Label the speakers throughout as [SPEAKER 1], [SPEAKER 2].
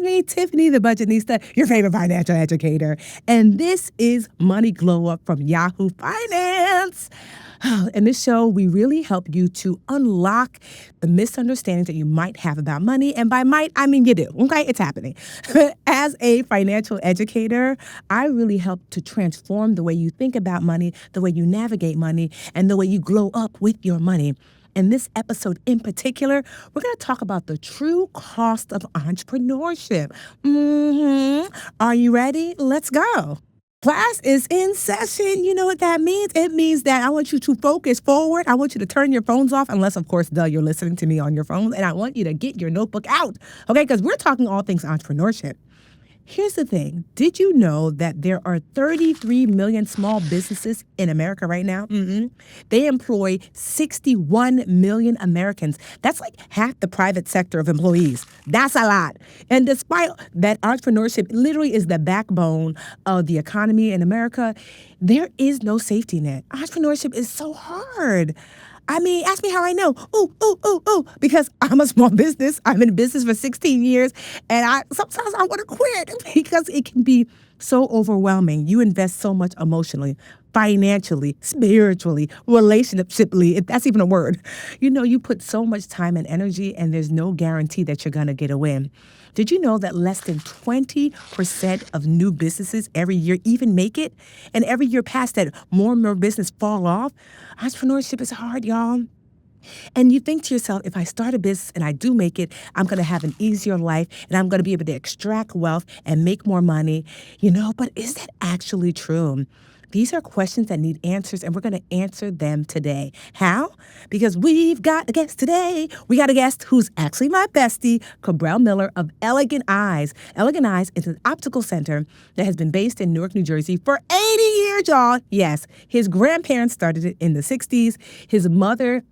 [SPEAKER 1] me, Tiffany, the Budgetnista, your favorite financial educator. And this is Money Glow Up from Yahoo Finance. In this show, we really help you to unlock the misunderstandings that you might have about money. And by might, I mean you do. Okay, it's happening. As a financial educator, I really help to transform the way you think about money, the way you navigate money, and the way you glow up with your money. In this episode in particular, we're going to talk about the true cost of entrepreneurship. Are you ready? Let's go. Class is in session. You know what that means? It means that I want you to focus forward. I want you to turn your phones off, unless, of course, you're listening to me on your phone. And I want you to get your notebook out, okay? Because we're talking all things entrepreneurship. Here's the thing. Did you know that there are 33 million small businesses in America right now? They employ 61 million Americans. That's like half the private sector of employees. That's a lot. And despite that, entrepreneurship literally is the backbone of the economy in America. There is no safety net. Entrepreneurship is so hard. I mean, ask me how I know. Because I'm a small business. I'm in business for 16 years, and sometimes I want to quit because it can be so overwhelming. You invest so much emotionally, financially, spiritually, relationshiply, if that's even a word. You know, you put so much time and energy, and there's no guarantee that you're going to get a win. Did you know that less than 20% of new businesses every year even make it? And every year past that, more and more business fall off? Entrepreneurship is hard, y'all. And you think to yourself, if I start a business and I do make it, I'm going to have an easier life and I'm going to be able to extract wealth and make more money. You know, but is that actually true? These are questions that need answers, and we're going to answer them today. How? Because we've got a guest today. We got a guest who's actually my bestie, Cabral Miller of Elegant Eyes. Elegant Eyes is an optical center that has been based in Newark, New Jersey for 80 years, y'all. Yes, his grandparents started it in the 60s. His mother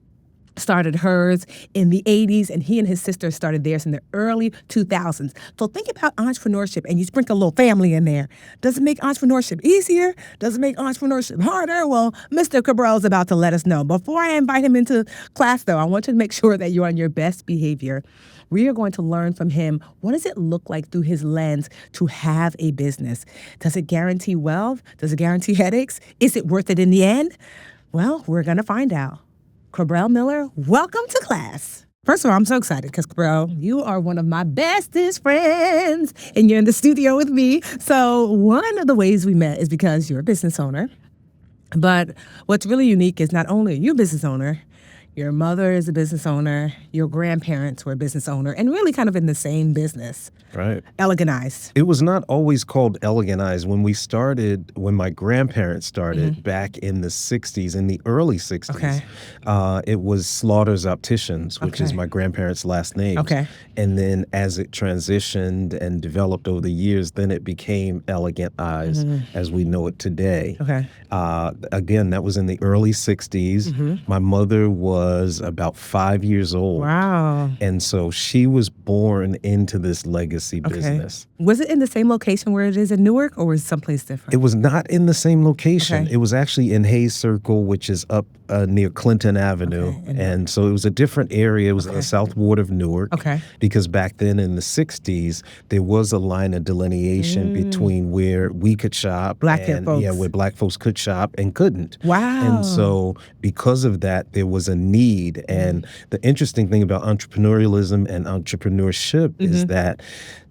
[SPEAKER 1] started hers in the 80s, and he and his sister started theirs in the early 2000s. So think about entrepreneurship, and you sprinkle a little family in there. Does it make entrepreneurship easier? Does it make entrepreneurship harder? Well, Mr. Cabral is about to let us know. Before I invite him into class, though, I want you to make sure that you're on your best behavior. We are going to learn from him, what does it look like through his lens to have a business? Does it guarantee wealth? Does it guarantee headaches? Is it worth it in the end? Well, we're going to find out. Cabral Miller, welcome to class. First of all, I'm so excited because, Cabral, you are one of my bestest friends, and you're in the studio with me. So one of the ways we met is because you're a business owner. But what's really unique is not only are you a business owner, your mother is a business owner, your grandparents were a business owner, and really kind of in the same business.
[SPEAKER 2] Right.
[SPEAKER 1] Elegant Eyes.
[SPEAKER 2] It was not always called Elegant Eyes. When my grandparents started back in the 60s, in the early 60s, it was Slaughter's Opticians, which is my grandparents' last name.
[SPEAKER 1] Okay.
[SPEAKER 2] And then as it transitioned and developed over the years, then it became Elegant Eyes as we know it today.
[SPEAKER 1] Okay.
[SPEAKER 2] Again, that was in the early 60s. My mother was about 5 years old.
[SPEAKER 1] Wow.
[SPEAKER 2] And so she was born into this legacy business.
[SPEAKER 1] Was it in the same location where it is in Newark, or was it someplace different?
[SPEAKER 2] It was not in the same location.
[SPEAKER 1] Okay.
[SPEAKER 2] It was actually in Hayes Circle, which is up near Clinton Avenue.
[SPEAKER 1] Okay.
[SPEAKER 2] And so it was a different area. It was in the South Ward of Newark.
[SPEAKER 1] Okay.
[SPEAKER 2] Because back then in the 60s, there was a line of delineation between where we could shop.
[SPEAKER 1] Black folks.
[SPEAKER 2] Yeah, where black folks could shop and couldn't.
[SPEAKER 1] Wow.
[SPEAKER 2] And so because of that, there was a need. And the interesting thing about entrepreneurialism and entrepreneurship is that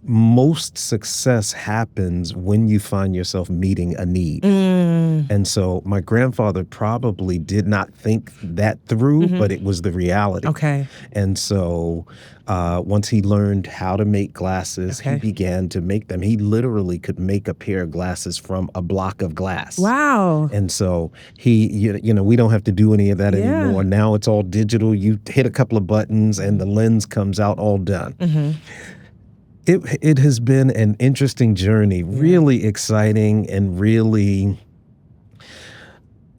[SPEAKER 2] most success happens when you find yourself meeting a need. And so my grandfather probably did not think that through, but it was the reality.
[SPEAKER 1] Okay.
[SPEAKER 2] And so once he learned how to make glasses, he began to make them. He literally could make a pair of glasses from a block of glass.
[SPEAKER 1] Wow.
[SPEAKER 2] And so we don't have to do any of that anymore. Now it's all digital. You hit a couple of buttons and the lens comes out all done. It has been an interesting journey, really exciting and really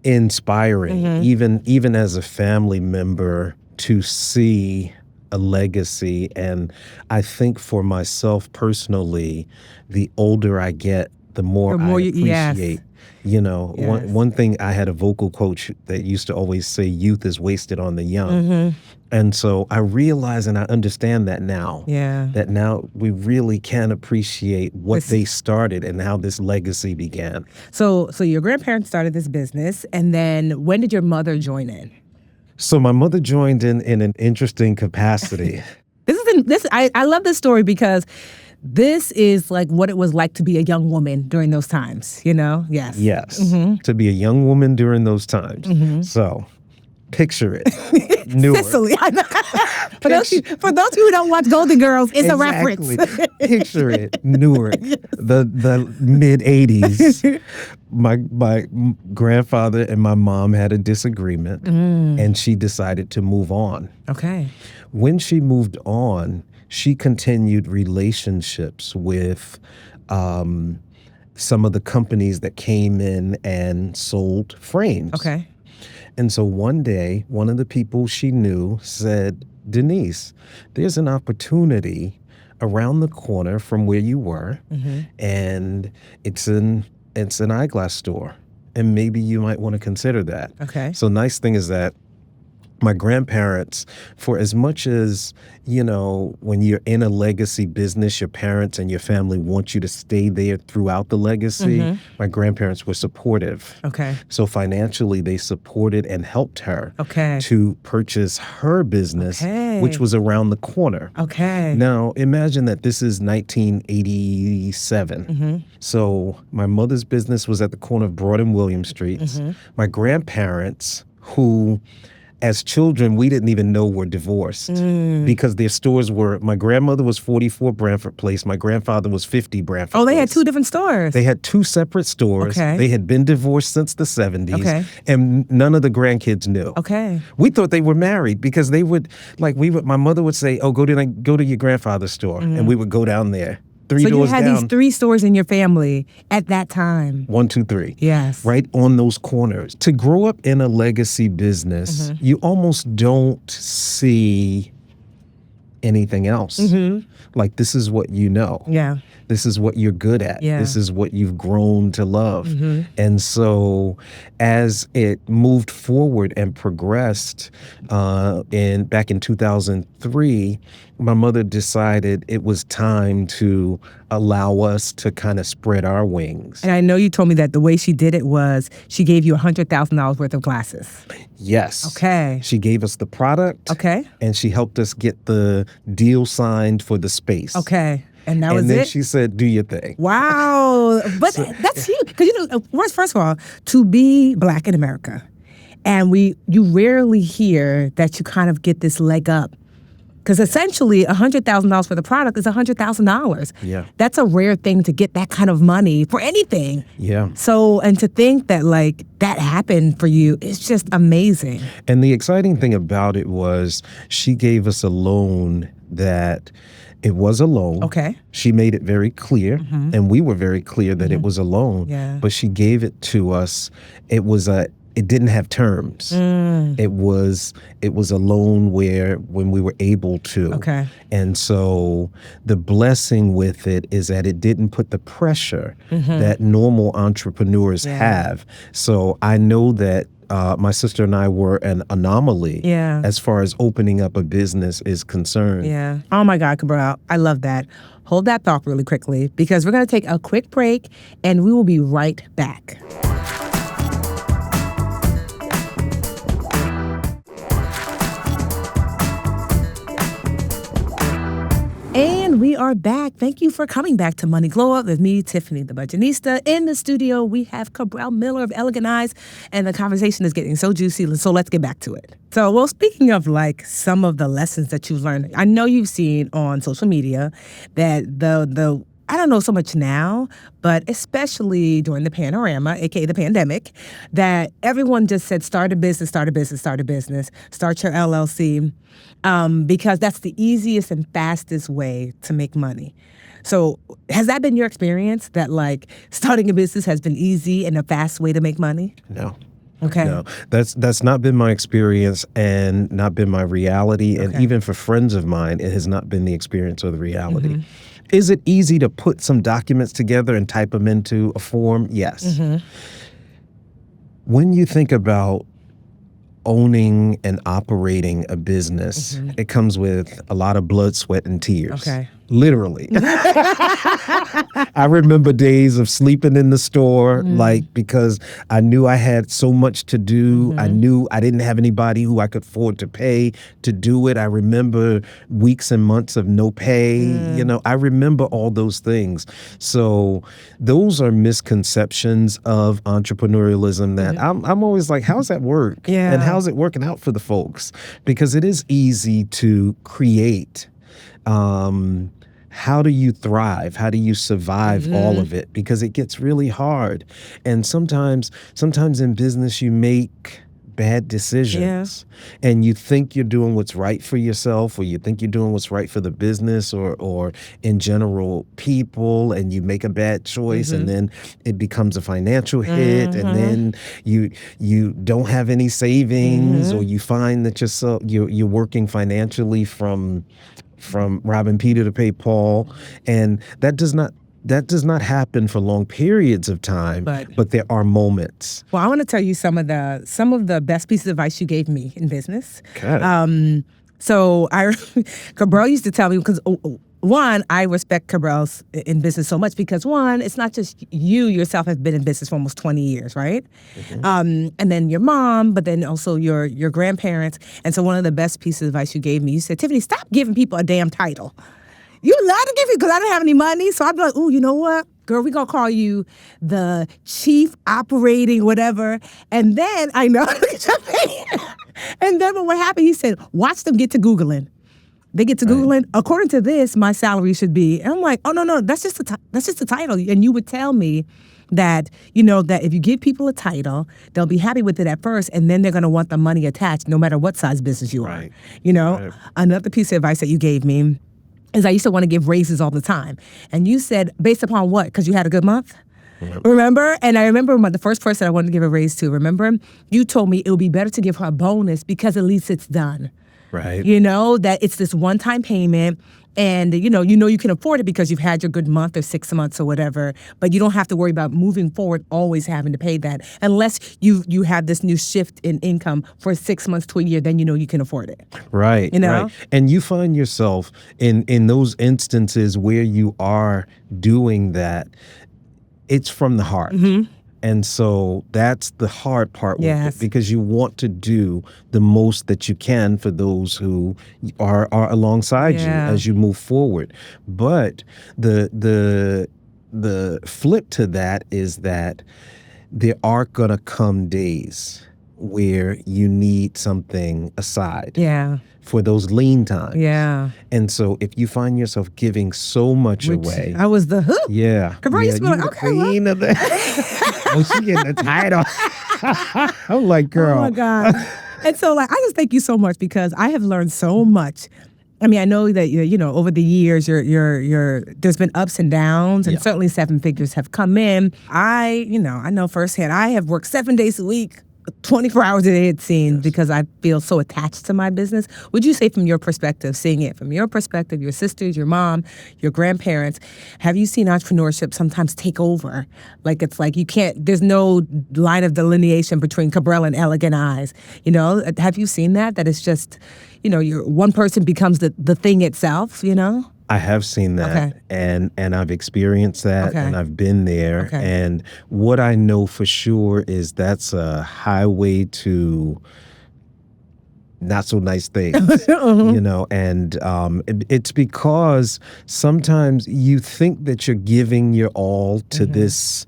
[SPEAKER 2] inspiring, even as a family member, to see a legacy. And I think for myself personally, the older I get, the more I
[SPEAKER 1] yes.
[SPEAKER 2] appreciate. You know,
[SPEAKER 1] Yes.
[SPEAKER 2] one thing, I had a vocal coach that used to always say, youth is wasted on the young.
[SPEAKER 1] Mm-hmm.
[SPEAKER 2] And so I realize and I understand that now.
[SPEAKER 1] Yeah.
[SPEAKER 2] That now we really can appreciate what they started and how this legacy began.
[SPEAKER 1] So your grandparents started this business, and then when did your mother join in?
[SPEAKER 2] So my mother joined in an interesting capacity.
[SPEAKER 1] I love this story because this is like what it was like to be a young woman during those times, you know? Yes.
[SPEAKER 2] Yes.
[SPEAKER 1] Mm-hmm.
[SPEAKER 2] To be a young woman during those times. Mm-hmm. So picture it. Newark.
[SPEAKER 1] Sicily. For those of you who don't watch Golden Girls, it's a reference.
[SPEAKER 2] Picture it. Newark. Yes. The mid-'80s. My grandfather and my mom had a disagreement, and she decided to move on.
[SPEAKER 1] Okay.
[SPEAKER 2] When she moved on, she continued relationships with some of the companies that came in and sold frames.
[SPEAKER 1] Okay.
[SPEAKER 2] And so one day, one of the people she knew said, Denise, there's an opportunity around the corner from where you were, and it's an eyeglass store, and maybe you might want to consider that.
[SPEAKER 1] Okay.
[SPEAKER 2] So nice thing is that my grandparents, for as much as, you know, when you're in a legacy business, your parents and your family want you to stay there throughout the legacy, my grandparents were supportive.
[SPEAKER 1] Okay.
[SPEAKER 2] So financially, they supported and helped her to purchase her business, which was around the corner.
[SPEAKER 1] Okay.
[SPEAKER 2] Now, imagine that this is 1987. So my mother's business was at the corner of Broad and William Streets. My grandparents, who, as children, we didn't even know were divorced because their stores were, my grandmother was 44 Branford Place. My grandfather was 50 Branford Place.
[SPEAKER 1] Oh, they had two different stores.
[SPEAKER 2] They had two separate stores.
[SPEAKER 1] Okay.
[SPEAKER 2] They had been divorced since the 70s.
[SPEAKER 1] Okay.
[SPEAKER 2] And none of the grandkids knew.
[SPEAKER 1] Okay.
[SPEAKER 2] We thought they were married because they would, my mother would say, oh, go to your grandfather's store. And we would go down there.
[SPEAKER 1] So you had these three stores in your family at that time.
[SPEAKER 2] 1, 2, 3.
[SPEAKER 1] Yes.
[SPEAKER 2] Right on those corners. To grow up in a legacy business, you almost don't see anything else. Like, this is what you know.
[SPEAKER 1] Yeah.
[SPEAKER 2] This is what you're good at.
[SPEAKER 1] Yeah.
[SPEAKER 2] This is what you've grown to love. And so as it moved forward and progressed back in 2003, my mother decided it was time to allow us to kind of spread our wings.
[SPEAKER 1] And I know you told me that the way she did it was she gave you $100,000 worth of glasses.
[SPEAKER 2] Yes.
[SPEAKER 1] Okay.
[SPEAKER 2] She gave us the product.
[SPEAKER 1] Okay.
[SPEAKER 2] And she helped us get the deal signed for the space.
[SPEAKER 1] Okay. And that was it?
[SPEAKER 2] And then she said, do your thing.
[SPEAKER 1] Wow. But that's huge. Because, you know, first of all, to be Black in America, and you rarely hear that you kind of get this leg up. Because essentially, $100,000 for the product is $100,000.
[SPEAKER 2] Yeah.
[SPEAKER 1] That's a rare thing to get that kind of money for anything.
[SPEAKER 2] Yeah.
[SPEAKER 1] So, and to think that, like, that happened for you is just amazing.
[SPEAKER 2] And the exciting thing about it was she gave us a loan that it was a loan.
[SPEAKER 1] Okay.
[SPEAKER 2] She made it very clear, and we were very clear that it was a loan.
[SPEAKER 1] Yeah.
[SPEAKER 2] But she gave it to us. It didn't have terms. It was a loan when we were able to.
[SPEAKER 1] Okay.
[SPEAKER 2] And so the blessing with it is that it didn't put the pressure that normal entrepreneurs have. So I know that my sister and I were an anomaly as far as opening up a business is concerned.
[SPEAKER 1] Yeah. Oh my God, Cabral, I love that. Hold that thought really quickly because we're going to take a quick break and we will be right back. And we are back. Thank you for coming back to Money Glow Up with me, Tiffany, the Budgetnista. In the studio, we have Cabral Miller of Elegant Eyes, and the conversation is getting so juicy, so let's get back to it. So, well, speaking of like some of the lessons that you've learned, I know you've seen on social media that the I don't know so much now, but especially during the panorama, aka the pandemic, that everyone just said, start a business, start a business, start a business, start your LLC, because that's the easiest and fastest way to make money. So has that been your experience, that like starting a business has been easy and a fast way to make money?
[SPEAKER 2] No.
[SPEAKER 1] Okay.
[SPEAKER 2] No, that's not been my experience and not been my reality. And even for friends of mine, it has not been the experience or the reality. Is it easy to put some documents together and type them into a form? Yes. When you think about owning and operating a business, it comes with a lot of blood, sweat, and tears.
[SPEAKER 1] Okay.
[SPEAKER 2] Literally. I remember days of sleeping in the store, like, because I knew I had so much to do. I knew I didn't have anybody who I could afford to pay to do it. I remember weeks and months of no pay. You know, I remember all those things. So those are misconceptions of entrepreneurialism that I'm always like, how's that work?
[SPEAKER 1] Yeah.
[SPEAKER 2] And how's it working out for the folks? Because it is easy to create. How do you thrive? How do you survive all of it? Because it gets really hard. And sometimes in business, you make bad decisions and you think you're doing what's right for yourself, or you think you're doing what's right for the business or in general people, and you make a bad choice and then it becomes a financial hit, and then you don't have any savings, or you find that you're working financially from robbing Peter to pay Paul, and that does not happen for long periods of time, but there are moments.
[SPEAKER 1] Well, I want to tell you some of the best pieces of advice you gave me in business.
[SPEAKER 2] Okay.
[SPEAKER 1] So Cabral used to tell me, because one, I respect Cabral's in business so much because, one, it's not just you yourself have been in business for almost 20 years, right? And then your mom, but then also your grandparents. And so one of the best pieces of advice you gave me, you said, Tiffany, stop giving people a damn title. You allowed to give me, because I didn't have any money. So I'd be like, ooh, you know what? Girl, we're going to call you the chief operating whatever. And then, I know, and then what happened, he said, watch them get to Googling. They get to Googling, according to this, my salary should be. And I'm like, oh, no, that's just a title. And you would tell me that, you know, that if you give people a title, they'll be happy with it at first, and then they're going to want the money attached no matter what size business you are. You know, another piece of advice that you gave me is I used to want to give raises all the time. And you said, based upon what? Because you had a good month? Remember? And I remember the first person I wanted to give a raise to, remember? You told me it would be better to give her a bonus because at least it's done.
[SPEAKER 2] Right.
[SPEAKER 1] You know, that it's this one-time payment, and you know you can afford it because you've had your good month or 6 months or whatever, but you don't have to worry about moving forward always having to pay that unless you have this new shift in income for 6 months to a year, then you know you can afford it.
[SPEAKER 2] Right.
[SPEAKER 1] You know?
[SPEAKER 2] Right. And you find yourself in those instances where you are doing that, it's from the heart. And so that's the hard part with it, because you want to do the most that you can for those who are alongside you as you move forward. But the flip to that is that there are going to come days where you need something aside. For those lean times. And so if you find yourself giving so much away.
[SPEAKER 1] I was the who?
[SPEAKER 2] Cabral
[SPEAKER 1] used to be like, okay,
[SPEAKER 2] queen of the oh, she getting a title. I'm like, girl.
[SPEAKER 1] Oh my God. And so like, I just thank you so much because I have learned so much. I mean, I know that, you know, over the years, there's been ups and downs, and certainly 7 figures have come in. I know firsthand, I have worked 7 days a week, 24 hours a day, it seems, because I feel so attached to my business. Would you say, from your perspective, seeing it from your perspective, your sisters, your mom, your grandparents, have you seen entrepreneurship sometimes take over? Like, it's like you can't, there's no line of delineation between Cabral and Elegant Eyes. You know, have you seen that? That it's just, you know, one person becomes the thing itself, you know?
[SPEAKER 2] I have seen that, and I've experienced that, and I've been there. And what I know for sure is that's a highway to not so nice things, you know. And it's because sometimes you think that you're giving your all to this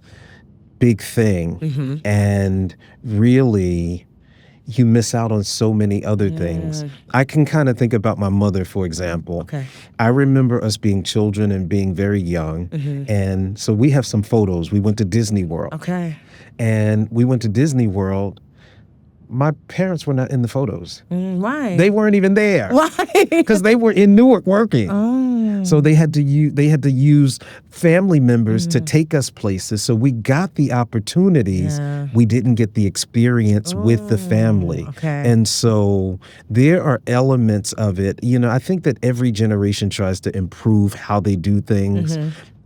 [SPEAKER 2] big thing, and really you miss out on so many other things. I can kind of think about my mother, for example. I remember us being children and being very young. And so we have some photos. We went to Disney World. And we went to Disney World. my parents were not in the photos.
[SPEAKER 1] Why?
[SPEAKER 2] They weren't even there.
[SPEAKER 1] Why?
[SPEAKER 2] Because they were in Newark working.
[SPEAKER 1] Oh.
[SPEAKER 2] So they had to use family members to take us places. So we got the opportunities.
[SPEAKER 1] Yeah.
[SPEAKER 2] We didn't get the experience with the family.
[SPEAKER 1] Okay.
[SPEAKER 2] And so there are elements of it. You know, I think that every generation tries to improve how they do things.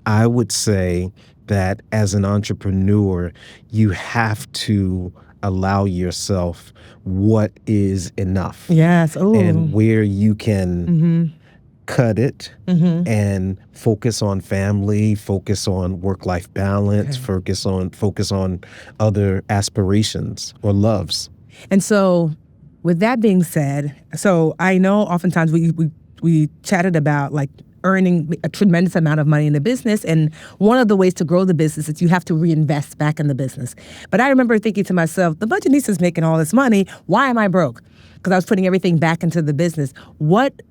[SPEAKER 2] I would say that as an entrepreneur, you have to allow yourself what is enough.
[SPEAKER 1] Yes. Oh.
[SPEAKER 2] And where you can cut it and focus on family, focus on work-life balance, focus on other aspirations or loves.
[SPEAKER 1] And so with that being said, so I know oftentimes we chatted about like earning a tremendous amount of money in the business. And one of the ways to grow the business is you have to reinvest back in the business. But I remember thinking to myself, the Budgetnista is making all this money. Why am I broke? Because I was putting everything back into the business.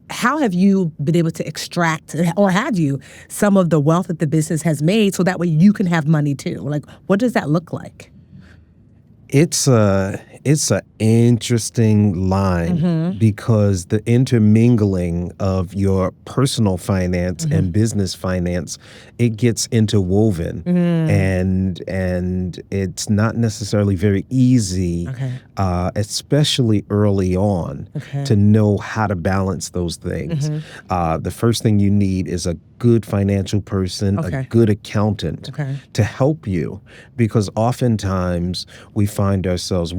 [SPEAKER 1] How have you been able to extract, or have you, some of the wealth that the business has made so that way you can have money too? Like, what does that look like?
[SPEAKER 2] It's a interesting line because the intermingling of your personal finance and business finance, it gets interwoven, and it's not necessarily very easy, especially early on, to know how to balance those things. The first thing you need is a good financial person, a good accountant to help you, because oftentimes we find ourselves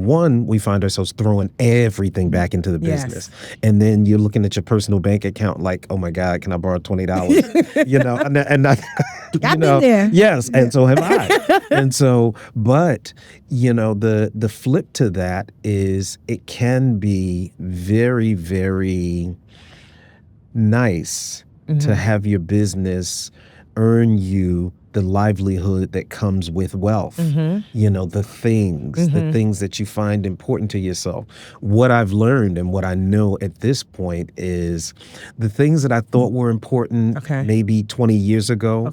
[SPEAKER 2] throwing everything back into the business. And then you're looking at your personal bank account like, oh my God, can I borrow $20? You know, and
[SPEAKER 1] I've been there.
[SPEAKER 2] Yes, and so have I. And so, but you know, the flip to that is it can be very, very nice to have your business earn you the livelihood that comes with wealth. You know, the things that you find important to yourself. What I've learned and what I know at this point is the things that I thought were important maybe 20 years ago.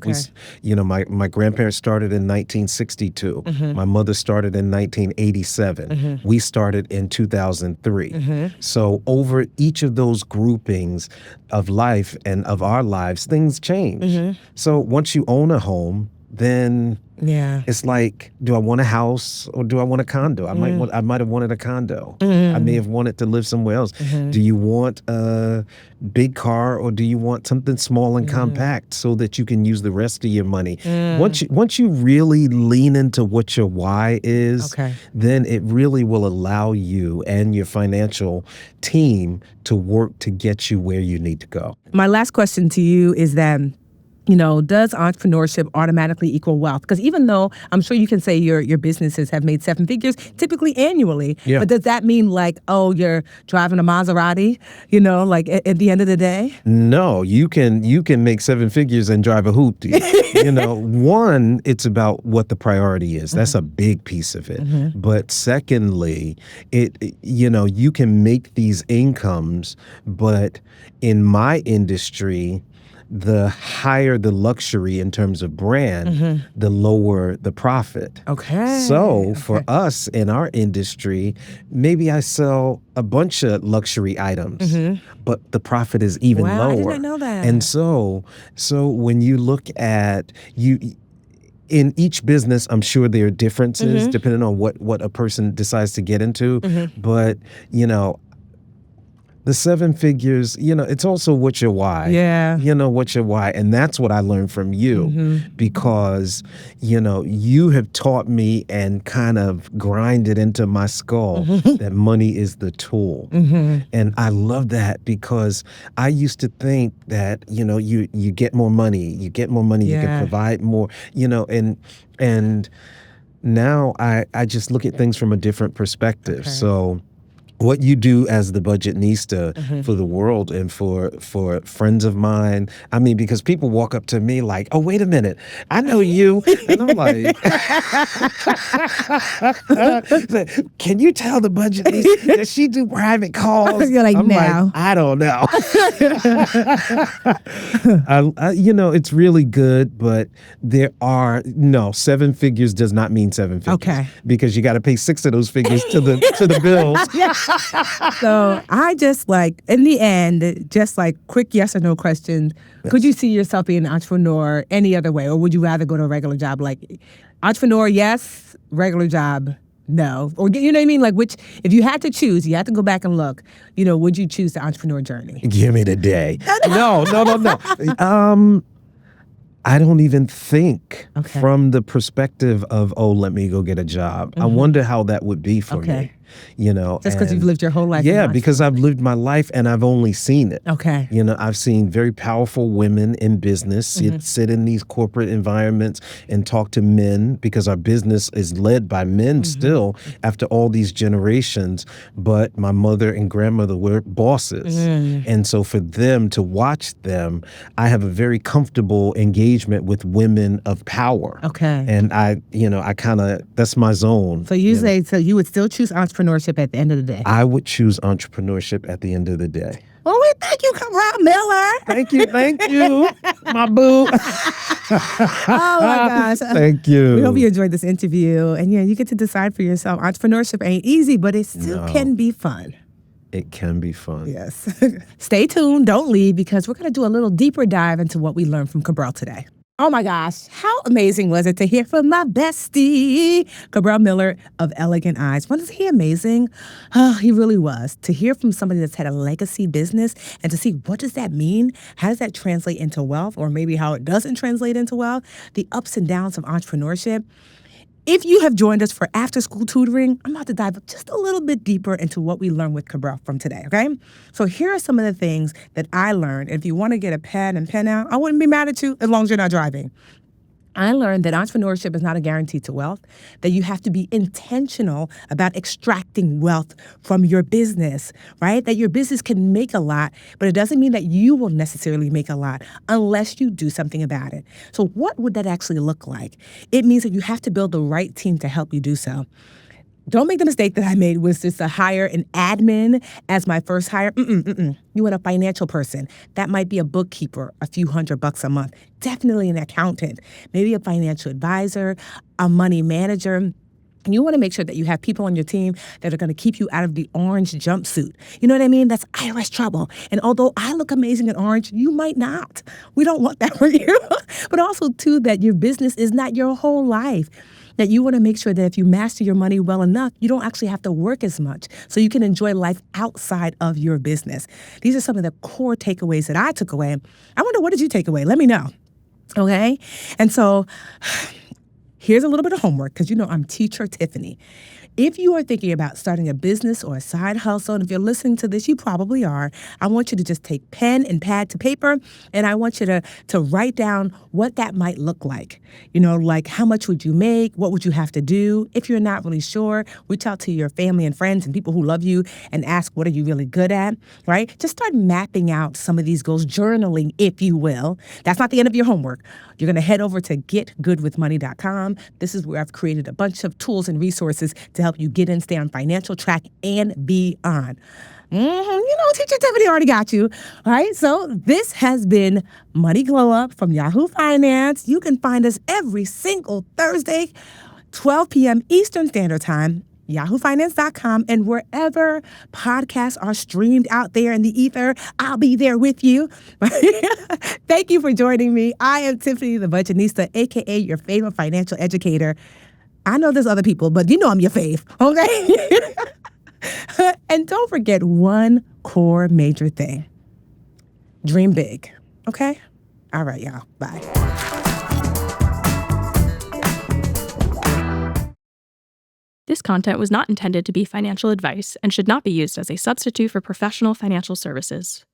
[SPEAKER 2] My grandparents started in 1962. My mother started in 1987. We started in 2003. So over each of those groupings of life and of our lives, things change. So once you own a home, then it's like, do I want a house or do I want a condo? I might have wanted a condo. I may have wanted to live somewhere else. Do you want a big car or do you want something small and compact so that you can use the rest of your money? Once you really lean into what your why is, then it really will allow you and your financial team to work to get you where you need to go.
[SPEAKER 1] My last question to you is then, you know, does entrepreneurship automatically equal wealth? Because even though I'm sure you can say your businesses have made 7 figures, typically annually, but does that mean like, oh, you're driving a Maserati, you know, like at the end of the day?
[SPEAKER 2] No, you can make 7 figures and drive a hoopty. You know, one, it's about what the priority is. That's a big piece of it. But secondly, you can make these incomes, but in my industry, the higher the luxury in terms of brand, the lower the profit. So for us in our industry, maybe I sell a bunch of luxury items, but the profit is even lower.
[SPEAKER 1] I did not know that.
[SPEAKER 2] And so when you look at in each business, I'm sure there are differences depending on what a person decides to get into. But, you know, the 7 figures, you know, it's also what's your why. You know, what's your why. And that's what I learned from you because, you know, you have taught me and kind of grinded into my skull that money is the tool. And I love that because I used to think that, you know, you get more money, you can provide more, you know, and now I just look at things from a different perspective. So what you do as the Budgetnista for the world and for friends of mine. I mean, because people walk up to me like, "Oh, wait a minute, I know you," and I'm like, "Can you tell the Budgetnista, does she do private calls?"
[SPEAKER 1] You're like,
[SPEAKER 2] I'm
[SPEAKER 1] "No."
[SPEAKER 2] like, I don't know. It's really good, but there are seven figures does not mean seven figures.
[SPEAKER 1] Okay.
[SPEAKER 2] Because you got to pay 6 of those figures to the bills.
[SPEAKER 1] So I just in the end, just quick yes or no questions. Yes. Could you see yourself being an entrepreneur any other way? Or would you rather go to a regular job? Like entrepreneur, yes, regular job, no. Or you know what I mean? Like if you had to choose, you had to go back and look, would you choose the entrepreneur journey?
[SPEAKER 2] Give me the day. No. I don't even think from the perspective of, let me go get a job. I wonder how that would be for me. Just
[SPEAKER 1] because you've lived your whole life.
[SPEAKER 2] Yeah, because I've lived my life and I've only seen it.
[SPEAKER 1] Okay.
[SPEAKER 2] I've seen very powerful women in business sit in these corporate environments and talk to men, because our business is led by men still after all these generations. But my mother and grandmother were bosses. And so for them to watch them, I have a very comfortable engagement with women of power.
[SPEAKER 1] Okay.
[SPEAKER 2] And I kind of, that's my zone.
[SPEAKER 1] So so you would still choose entrepreneurship at the end of the day?
[SPEAKER 2] I would choose entrepreneurship at the end of the day.
[SPEAKER 1] Well, thank you, Cabral Miller.
[SPEAKER 2] Thank you, my boo.
[SPEAKER 1] Oh my gosh.
[SPEAKER 2] Thank you.
[SPEAKER 1] We hope you enjoyed this interview. And you get to decide for yourself. Entrepreneurship ain't easy, but it still can be fun.
[SPEAKER 2] It can be fun.
[SPEAKER 1] Yes. Stay tuned. Don't leave, because we're going to do a little deeper dive into what we learned from Cabral today. Oh my gosh, how amazing was it to hear from my bestie, Cabral Miller of Elegant Eyes. Wasn't he amazing? Oh, he really was. To hear from somebody that's had a legacy business and to see what does that mean? How does that translate into wealth, or maybe how it doesn't translate into wealth? The ups and downs of entrepreneurship. If you have joined us for after-school tutoring, I'm about to dive just a little bit deeper into what we learned with Cabral from today, okay? So here are some of the things that I learned. If you want to get a pad and pen out, I wouldn't be mad at you as long as you're not driving. I learned that entrepreneurship is not a guarantee to wealth, that you have to be intentional about extracting wealth from your business, right? That your business can make a lot, but it doesn't mean that you will necessarily make a lot unless you do something about it. So what would that actually look like? It means that you have to build the right team to help you do so. Don't make the mistake that I made, was just to hire an admin as my first hire. You want a financial person. That might be a bookkeeper, a few $100 a month. Definitely an accountant, maybe a financial advisor, a money manager. And you want to make sure that you have people on your team that are going to keep you out of the orange jumpsuit. You know what I mean? That's IRS trouble. And although I look amazing in orange, you might not. We don't want that for you. But also, too, that your business is not your whole life. That you want to make sure that if you master your money well enough, you don't actually have to work as much, so you can enjoy life outside of your business. These are some of the core takeaways that I took away. I wonder, what did you take away? Let me know. Okay? And so here's a little bit of homework, because I'm teacher Tiffany. If you are thinking about starting a business or a side hustle, and if you're listening to this, you probably are, I want you to just take pen and pad to paper, and I want you to write down what that might look like. Like how much would you make? What would you have to do? If you're not really sure, reach out to your family and friends and people who love you and ask, what are you really good at, right? Just start mapping out some of these goals, journaling, if you will. That's not the end of your homework. You're going to head over to getgoodwithmoney.com. This is where I've created a bunch of tools and resources to help you get and stay on financial track and beyond. Teacher Tiffany already got you. All right, so this has been Money Glow Up from Yahoo Finance. You can find us every single Thursday, 12 p.m. Eastern Standard Time, yahoofinance.com, and wherever podcasts are streamed out there in the ether, I'll be there with you. Thank you for joining me. I am Tiffany the Budgetnista, a.k.a. your favorite financial educator. I know there's other people, but I'm your fave, okay? And don't forget one core major thing. Dream big, okay? All right, y'all. Bye.
[SPEAKER 3] This content was not intended to be financial advice and should not be used as a substitute for professional financial services.